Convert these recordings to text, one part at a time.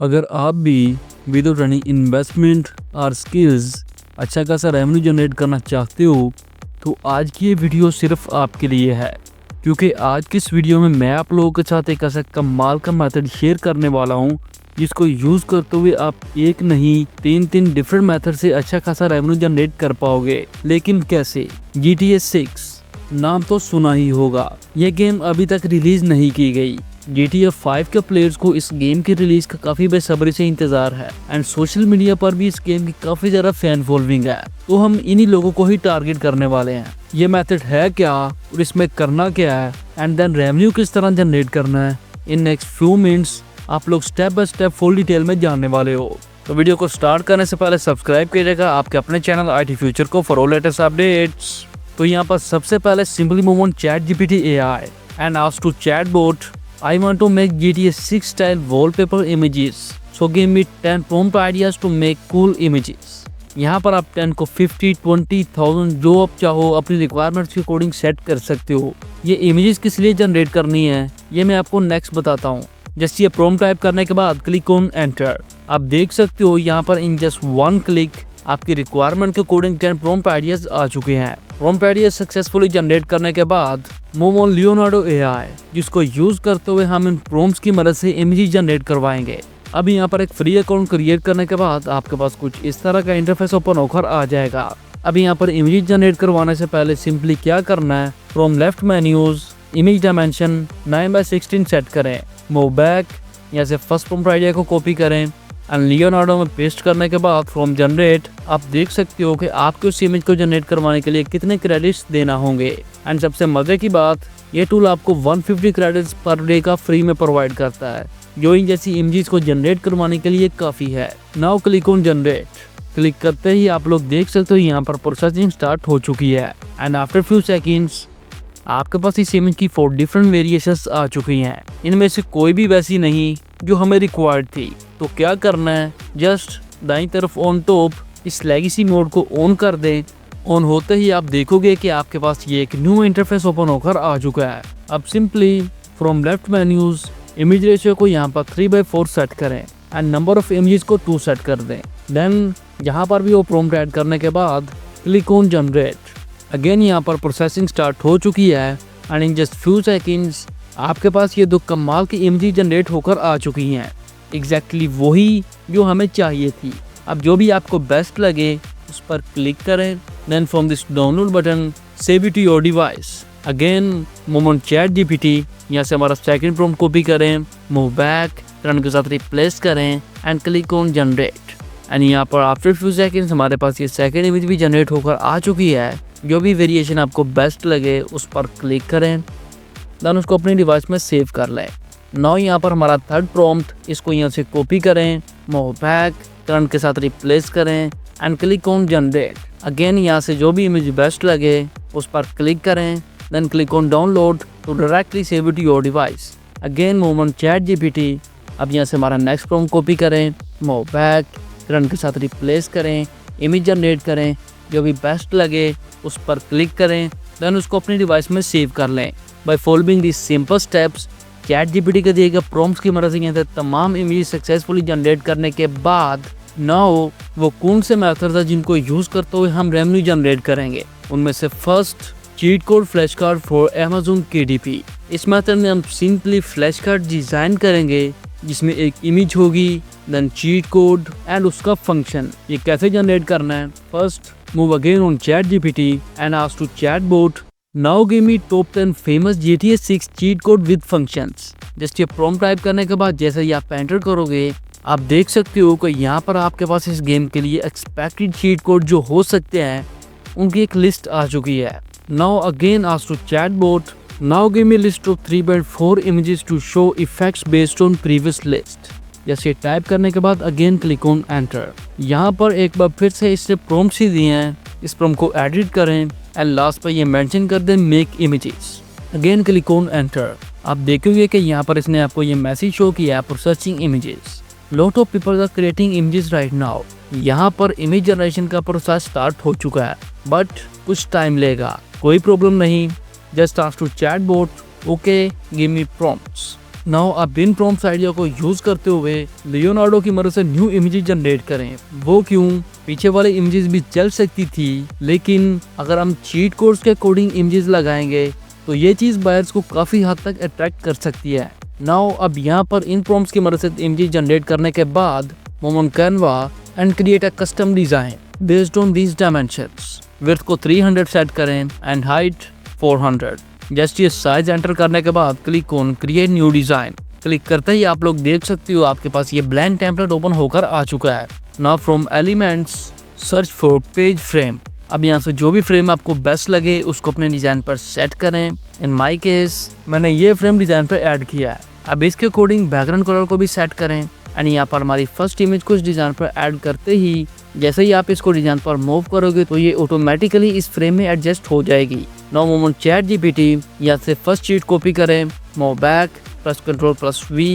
अगर आप भी विदाउट एनी इन्वेस्टमेंट और स्किल्स अच्छा खासा रेवेन्यू जनरेट करना चाहते हो तो आज की ये वीडियो सिर्फ आपके लिए है, क्योंकि आज की इस वीडियो में मैं आप लोगों के साथ एक ऐसा कमाल का मेथड शेयर करने वाला हूँ जिसको यूज़ करते हुए आप एक नहीं तीन डिफरेंट मेथड से अच्छा खासा रेवेन्यू जनरेट कर पाओगे। लेकिन कैसे? GTA 6 नाम तो सुना ही होगा। यह गेम अभी तक रिलीज नहीं की गई। GTA 5 के प्लेयर्स को इस गेम की रिलीज का काफी बेसब्री से इंतजार है एंड सोशल मीडिया पर भी इस गेम की काफी ज्यादा फैन फॉलोइंग है, तो हम इन्हीं लोगों को ही टारगेट करने वाले हैं। ये मेथड है क्या और इसमें करना क्या है एंड देन रेवेन्यू किस तरह जनरेट करना है, इन नेक्स्ट फ्यू मिनट्स आप लोग step by step full detail में जानने वाले हो। तो वीडियो को स्टार्ट करने से पहले सब्सक्राइब कीजिएगा आपके अपने चैनल IT फ्यूचर को फॉर ऑल लेटेस्ट अपडेट्स। तो यहाँ पर सबसे पहले simply move on ChatGPT AI and ask to chatbot, I want to make GTA 6 style wallpaper images, so give me 10 prompt ideas to make cool images। यहाँ पर आप 10 को 50, 20,000 जो आप चाहो अपनी रिक्वायरमेंट्स के अकॉर्डिंग सेट कर सकते हो। ये इमेजेस किस लिए जनरेट करनी है ये मैं आपको नेक्स्ट बताता हूँ। जैसे ये प्रॉम्प्ट टाइप करने के बाद क्लिक ऑन एंटर। आप देख सकते हो यहाँ पर इन जस्ट वन क्लिक आपकी रिक्वायरमेंट के अकॉर्डिंग 10 प्रॉम्प्ट आइडियाज आ चुके हैं। प्रॉम्प्ट आइडियाज सक्सेसफुली जनरेट करने के बाद मूव ऑन लियोनार्डो AI, जिसको यूज करते हुए हम इन प्रॉम्प्ट्स की मदद से इमेजेस जनरेट करवाएंगे। अब यहाँ पर एक फ्री अकाउंट क्रिएट करने के बाद आपके पास कुछ इस तरह का इंटरफेस ओपन होकर आ जाएगा। अब यहाँ पर इमेजेस जनरेट करवाने से पहले सिंपली क्या करना है, from left menus image dimension 9:16 set करें, मूव बैक यहाँ से फर्स्ट प्रॉम्प्ट आइडिया को कॉपी करें एंड लियोनार्डो में पेस्ट करने के बाद फ्रॉम जनरेट आप देख सकते हो कि आपको उस इमेज को जनरेट करवाने के लिए कितने क्रेडिट्स देना होंगे। एंड सबसे मजे की बात, ये टूल आपको 150 क्रेडिट्स पर डे का फ्री में प्रोवाइड करता है, जो इन जैसी इमेजेस को जनरेट करवाने के लिए काफ़ी है। Now click on generate. Click करते ही आप लोग देख सकते हो यहाँ पर प्रोसेसिंग स्टार्ट हो चुकी है एंड आफ्टर फ्यू सेकेंड्स आपके पास इस इमेज की 4 डिफरेंट वेरिएशंस आ चुकी हैं। इनमें से कोई भी वैसी नहीं जो हमें रिक्वायर्ड थी। तो क्या करना है, जस्ट दाईं तरफ ऑन टॉप इस लेगेसी मोड को ऑन कर दें। ऑन होते ही आप देखोगे कि आपके पास ये एक न्यू इंटरफेस ओपन होकर आ चुका है। अब simply from left menus image ratio को यहाँ पर 3/4 सेट करें एंड नंबर ऑफ इमेजेस को 2 सेट कर दें। देन यहाँ पर भी वो प्रॉम्प्ट ऐड करने के बाद क्लिक ऑन जनरेट। अगेन यहाँ पर प्रोसेसिंग स्टार्ट हो चुकी है and in just few seconds आपके पास ये 2 कमाल की इमेजेस जनरेट होकर आ चुकी हैं। एग्जैक्टली वही जो हमें चाहिए थी। अब जो भी आपको बेस्ट लगे उस पर क्लिक करें, then from this download button save it to your device. Again move on ChatGPT, यहाँ से हमारा सेकंड प्रॉम्प्ट कॉपी करें, मूव बैक रन के साथ रिप्लेस करें and click on generate. And यहाँ पर आफ्टर फ्यू सेकेंड्स हमारे पास ये सेकंड इमेज भी जनरेट होकर आ चुकी है। जो भी वेरिएशन आपको बेस्ट लगे उस पर क्लिक करें, देन उसको अपनी डिवाइस में सेव कर लें। नाउ यहाँ पर हमारा थर्ड प्रॉम्प्ट, इसको यहाँ से कॉपी करें, मूव बैक करंट के साथ रिप्लेस करें and click on generate. Again यहाँ से जो भी इमेज बेस्ट लगे उस पर क्लिक करें, then click on download to directly save it to your device. Again move on ChatGPT। अब यहाँ से हमारा नेक्स्ट प्रॉम्प्ट कॉपी करें, मूव बैक करंट के साथ रिप्लेस करें, इमेज जनरेट करें, जो भी बेस्ट लगे उस पर क्लिक करें, देन उसको अपनी डिवाइस में सेव कर लें। Bye following this simple steps ChatGPT के दिए गए प्रॉम्प्ट्स की मदद से यहाँ से तमाम इमेज सक्सेसफुली जनरेट करने के बाद नाउ वो कौन से मेथड है जिनको यूज करते हुए हम रेवेन्यू जनरेट करेंगे। उनमें से first, cheat code flash card for Amazon KDP। इस मेथड में हम सिंपली फ्लैश कार्ड डिजाइन करेंगे जिसमें एक इमेज होगी, देन चीट कोड एंड उसका फंक्शन। ये कैसे जनरेट करना है, first move again on ChatGPT and ask to chatbot, now give me top 10 famous GTA 6 cheat code with functions. Just ये प्रॉम्प्ट टाइप करने के बाद जैसे ही आप एंटर करोगे आप देख सकते हो कि यहाँ पर आपके पास इस गेम के लिए एक्सपेक्टेड चीट कोड जो हो सकते हैं उनकी एक लिस्ट आ चुकी है। Now again ask to chatbot, now give me list of 3/4 images to show effects based on previous list. जैसे टाइप करने के बाद अगेन क्लिक ऑन एंटर। यहाँ पर एक बार फिर से इसने प्रॉम्प्ट्स ही दिए हैं, इस प्रॉम्प्ट को एडिट करें एंड लास्ट पर ये मेंशन कर दें make images. Again click on enter. आप देखोगे कि यहाँ पर इसने आपको ये मैसेज शो किया है processing images. Lot of people are creating images right now. यहाँ पर इमेज जनरेशन का प्रोसेस स्टार्ट हो चुका है बट कुछ टाइम लेगा, कोई प्रॉब्लम नहीं। Just ask to chatbot, okay give me prompts. Now आप बिन प्रॉम्प्ट्स आइडिया को यूज करते हुए लियोनार्डो की मदद से न्यू इमेजेस जनरेट करें। वो क्यों? पीछे वाले इमेजेस भी चल सकती थी, लेकिन अगर हम चीट कोड्स के अकॉर्डिंग इमेजेस लगाएंगे तो ये चीज बायर्स को काफी हद तक अट्रैक्ट कर सकती है। नाउ अब यहाँ पर इन प्रॉम्प्ट्स की मदद से इमेजेस जनरेट करने के बाद move on Canva and create a custom design based on these dimensions. Width को 300 सेट करें एंड हाइट 400। जस्ट ये साइज एंटर करने के बाद click on create new design. Click करते ही आप लोग देख सकते हो आपके पास ये ब्लैंक टेम्पलेट ओपन होकर आ चुका है। Now from elements search for page frame. अब यहाँ से जो भी फ्रेम आपको बेस्ट लगे उसको अपने डिजाइन पर सेट करें। इन माय केस मैंने ये फ्रेम डिजाइन पर ऐड किया है। अब इसके अकॉर्डिंग बैकग्राउंड कलर को भी सेट करें एंड यहाँ पर हमारी फर्स्ट इमेज को इस डिजाइन पर ऐड करते ही जैसे ही आप इसको डिजाइन पर मूव करोगे तो ये ऑटोमेटिकली इस फ्रेम में एडजस्ट हो जाएगी। Now move on chat GPT. यहाँ से फर्स्ट शीट कॉपी करें, move back, press Ctrl+V,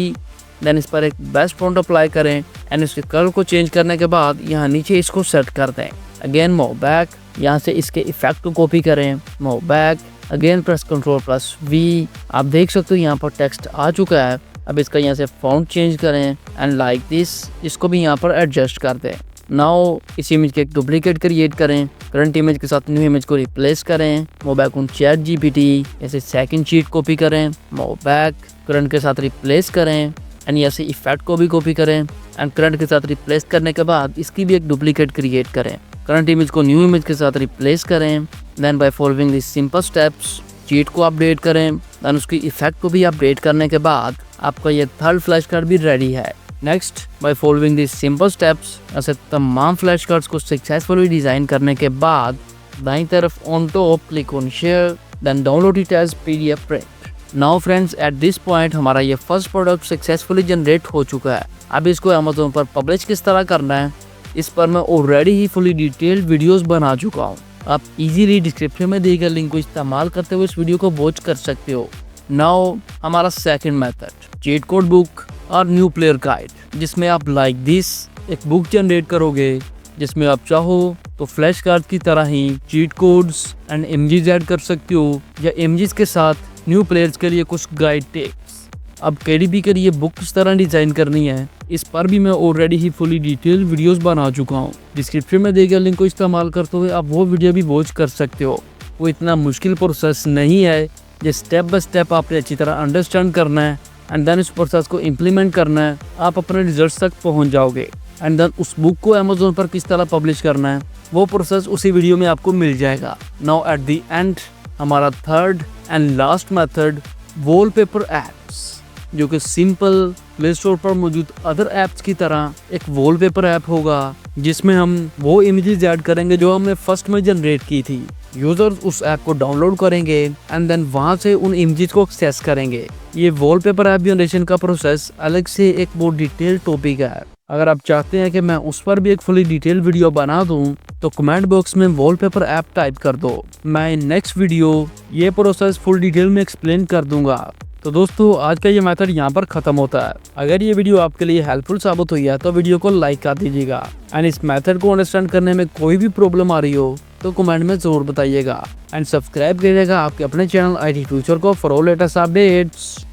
then इस पर एक बेस्ट फॉन्ट अप्लाई करें एंड इसके कलर को चेंज करने के बाद यहाँ नीचे इसको सेट कर दें। अगेन मूव बैक, यहाँ से इसके इफेक्ट को कॉपी करें, move back, again press Ctrl+V। आप देख सकते हो यहाँ पर टेक्स्ट आ चुका है। अब इसका यहाँ से फॉन्ट चेंज करें एंड लाइक दिस, इसको भी यहाँ पर एडजस्ट कर दें। नाउ इस इमेज के एक डुप्लीकेट क्रिएट करें, करंट इमेज के साथ न्यू इमेज को रिप्लेस करें, move back on chat GPT, ऐसे सेकंड शीट कॉपी करें, मूव बैक, करंट के साथ रिप्लेस करें एंड यहाँ से इफेक्ट को भी कॉपी करें एंड करंट के साथ रिप्लेस करने के बाद इसकी भी एक डुप्लीकेट क्रिएट करें। करंट इमेज को न्यू इमेज के साथ रिप्लेस करें। Then by following this simple steps cheat को अपडेट करें, देन उसकी इफेक्ट को भी अपडेट करने के बाद आपका ये थर्ड फ्लैश कार्ड भी रेडी है। Next by following this simple steps ऐसे तमाम फ्लैश कार्ड्स को सक्सेसफुली डिजाइन करने के बाद दाईं तरफ on top click on share, then download it as PDF print. Now friends at this point हमारा ये फर्स्ट प्रोडक्ट सक्सेसफुली जनरेट हो चुका है। अब इसको अमेज़न पर पब्लिश किस तरह करना है इस पर मैं ऑलरेडी ही फुली डिटेल्ड वीडियोस बना चुका हूँ। आप इजीली डिस्क्रिप्शन में दिए गए लिंक को इस्तेमाल करते हुए इस वीडियो को वॉच कर सकते हो। नाउ हमारा second method cheat code book और न्यू प्लेयर गाइड, जिसमें आप लाइक दिस एक बुक जनरेट करोगे जिसमें आप चाहो तो फ्लैश कार्ड की तरह ही cheat codes and images add कर सकते हो या इमेजेस के साथ न्यू प्लेयर्स के लिए कुछ गाइड टेक्स्ट। अब KDB के लिए बुक किस तरह डिजाइन करनी है इस पर भी मैं ऑलरेडी ही फुली डिटेल वीडियोस बना चुका हूँ। डिस्क्रिप्शन में दिए गए लिंक को इस्तेमाल करते हुए आप वो वीडियो भी वॉच कर सकते हो। वो इतना मुश्किल प्रोसेस नहीं है, जो स्टेप बाय स्टेप आपने अच्छी तरह अंडरस्टैंड करना है एंड देन इस प्रोसेस को इम्प्लीमेंट करना है, आप अपने रिजल्ट्स तक पहुंच जाओगे। एंड देन उस बुक को अमेज़न पर किस तरह पब्लिश करना है वो प्रोसेस उसी वीडियो में आपको मिल जाएगा। नाउ एट द एंड हमारा third and last method wallpaper apps, जो कि सिंपल प्ले स्टोर पर मौजूद अदर ऐप्स की तरह एक वॉलपेपर ऐप होगा जिसमें हम वो इमेजेस ऐड करेंगे जो हमने फर्स्ट में जनरेट की थी। यूजर्स उस ऐप को डाउनलोड करेंगे एंड देन वहां से उन इमेजेस को एक्सेस करेंगे। ये वॉलपेपर ऐप जनरेशन का प्रोसेस अलग से एक बहुत डिटेल टॉपिक है। अगर आप चाहते हैं कि मैं उस पर भी एक फुली डिटेल वीडियो बना दूं तो कमेंट बॉक्स में वॉलपेपर ऐप टाइप कर दो। मैं नेक्स्ट वीडियो ये प्रोसेस फुल डिटेल में एक्सप्लेन कर दूंगा। तो दोस्तों आज का ये मेथड यहाँ पर खत्म होता है। अगर ये वीडियो आपके लिए हेल्पफुल साबित हुई है तो वीडियो को लाइक कर दीजिएगा एंड इस मेथड को अंडरस्टैंड करने में कोई भी प्रॉब्लम आ रही हो तो कमेंट में जरूर बताइएगा एंड सब्सक्राइब करिएगा आपके अपने चैनल IT फ्यूचर को फॉर ऑल लेटेस्ट अपडेट्स।